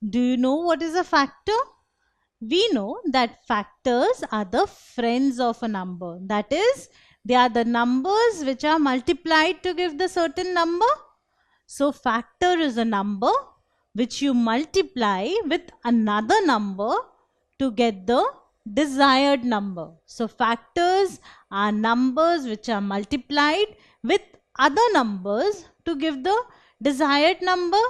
Do you know what is a factor? We know that factors are the friends of a number. That is, they are the numbers which are multiplied to give the certain number. So factor is a number which you multiply with another number to get the desired number. So factors are numbers which are multiplied with other numbers to give the desired number.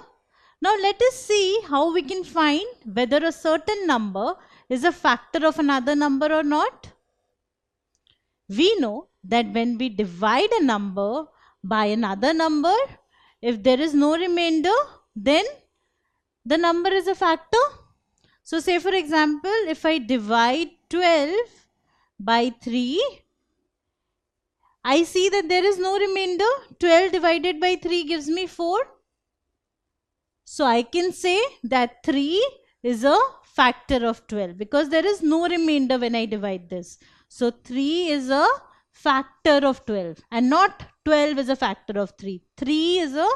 Now let us see how we can find whether a certain number is a factor of another number or not. We know that when we divide a number by another number, if there is no remainder, then the number is a factor. So say for example, if I divide 12 by 3, I see that there is no remainder. 12 divided by 3 gives me 4. So I can say that 3 is a factor of 12 because there is no remainder when I divide this. So 3 is a factor of 12 and not 12 is a factor of 3. 3 is a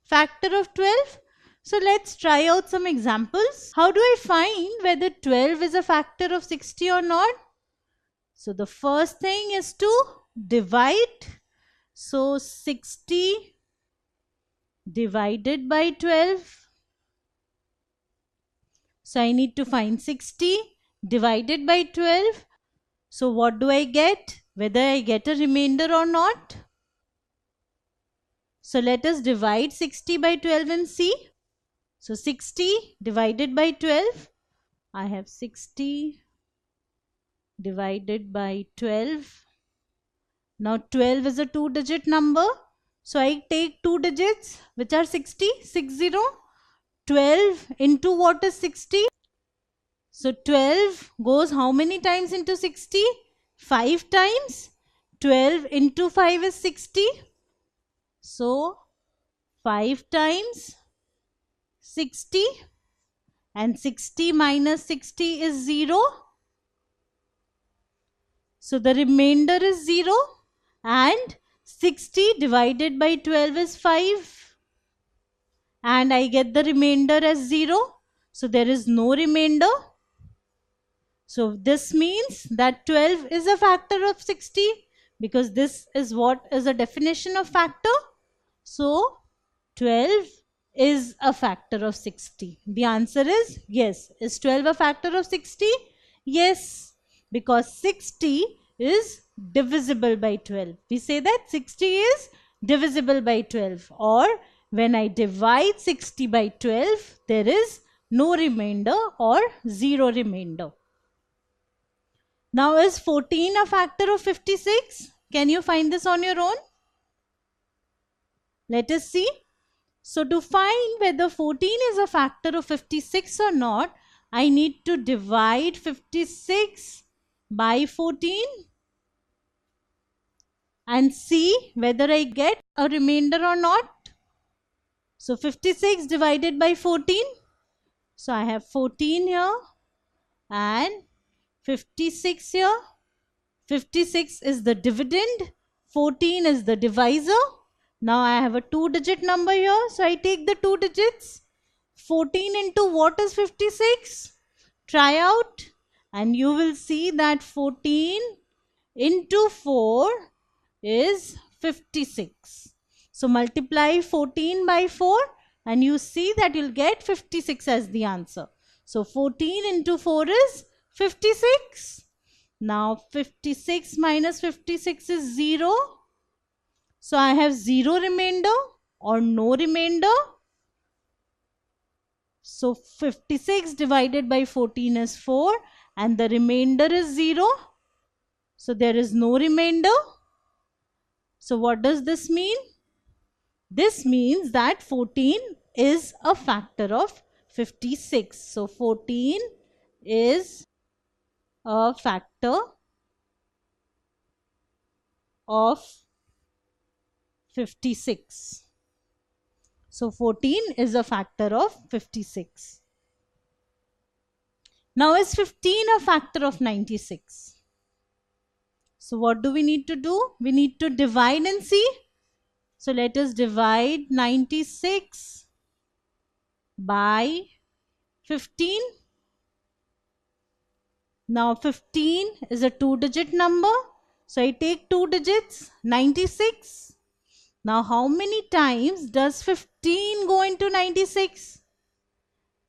factor of 12. So let's try out some examples. How do I find whether 12 is a factor of 60 or not? So the first thing is to divide. So 60 divided by 12. So I need to find 60 divided by 12. So what do I get? Whether I get a remainder or not. So let us divide 60 by 12 and see. So 60 divided by 12. I have 60 divided by 12. Now 12 is a 2-digit number. So I take 2 digits which are 60. 60. 12 into what is 60? So 12 goes how many times into 60? 5 times. 12 into 5 is 60. So 5 times 60 and 60 minus 60 is 0. So the remainder is 0 and 60 divided by 12 is 5. And I get the remainder as 0. So there is no remainder. So this means that 12 is a factor of 60 because this is what is a definition of factor. So 12 is a factor of 60. The answer is yes. Is 12 a factor of 60? Yes, because 60 is divisible by 12. We say that 60 is divisible by 12, or when I divide 60 by 12, there is no remainder or 0 remainder. Now is 14 a factor of 56? Can you find this on your own? Let us see. So to find whether 14 is a factor of 56 or not, I need to divide 56 by 14 and see whether I get a remainder or not. So 56 divided by 14. So I have 14 here and 56 here. 56 is the dividend. 14 is the divisor. Now I have a 2-digit number here. So I take the 2 digits. 14 into what is 56? Try out and you will see that 14 into 4 is 56. So multiply 14 by 4 and you see that you'll get 56 as the answer. So 14 into 4 is 56. Now 56 minus 56 is 0. So I have 0 remainder or no remainder. So 56 divided by 14 is 4 and the remainder is 0. So there is no remainder. So what does this mean? This means that 14 is a factor of 56. So 14 is a factor of 56. So 14 is a factor of 56. Now is 15 a factor of 96? So what do we need to do? We need to divide and see. So let us divide 96 by 15. Now 15 is a 2-digit number. So I take 2 digits, 96. Now how many times does 15 go into 96?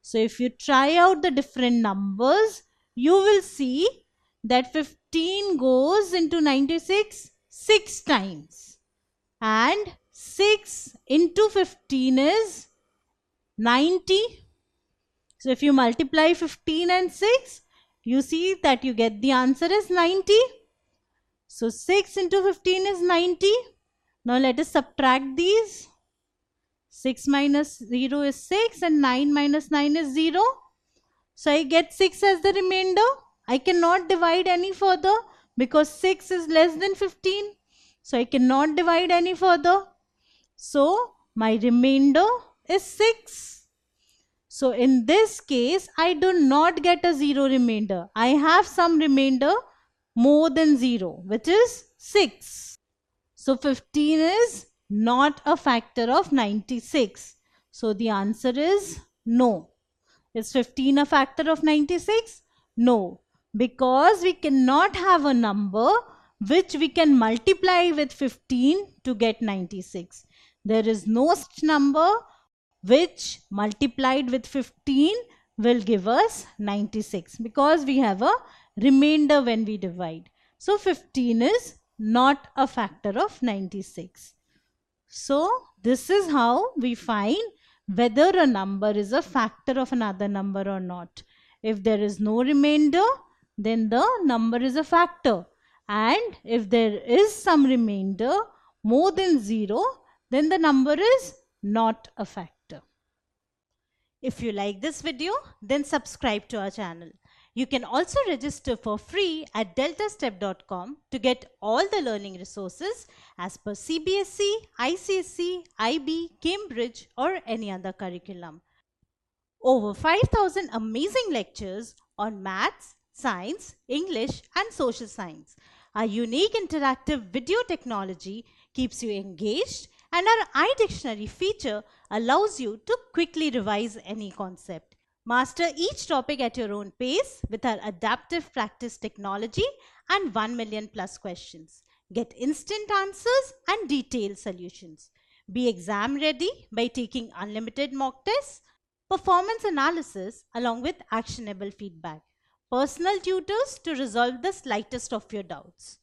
So if you try out the different numbers, you will see that 15 goes into 96 6 times. And 6 into 15 is 90. So if you multiply 15 and 6, you see that you get the answer is 90. So 6 into 15 is 90. Now let us subtract these. 6 minus 0 is 6 and 9 minus 9 is 0. So I get 6 as the remainder. I cannot divide any further because 6 is less than 15. So I cannot divide any further. So my remainder is 6. So in this case, I do not get a 0 remainder. I have some remainder more than 0, which is 6. So 15 is not a factor of 96. So the answer is no. Is 15 a factor of 96? No, because we cannot have a number which we can multiply with 15 to get 96. There is no such number which multiplied with 15 will give us 96 because we have a remainder when we divide. So 15 is not a factor of 96. So this is how we find whether a number is a factor of another number or not. If there is no remainder, then the number is a factor. And if there is some remainder more than 0, then the number is not a factor. If you like this video, then subscribe to our channel. You can also register for free at deltastep.com to get all the learning resources as per CBSE, ICSE, IB, Cambridge or any other curriculum. Over 5,000 amazing lectures on maths, science, English and social science. Our unique interactive video technology keeps you engaged, and our iDictionary feature allows you to quickly revise any concept. Master each topic at your own pace with our adaptive practice technology and 1 million plus questions. Get instant answers and detailed solutions. Be exam ready by taking unlimited mock tests, performance analysis along with actionable feedback, personal tutors to resolve the slightest of your doubts.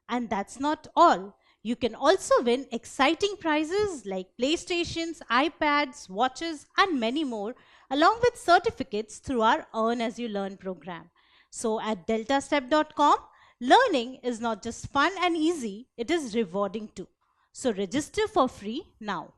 And that's not all. You can also win exciting prizes like PlayStations, iPads, watches and many more, along with certificates through our Earn As You Learn program. So at deltastep.com, learning is not just fun and easy, it is rewarding too. So register for free now.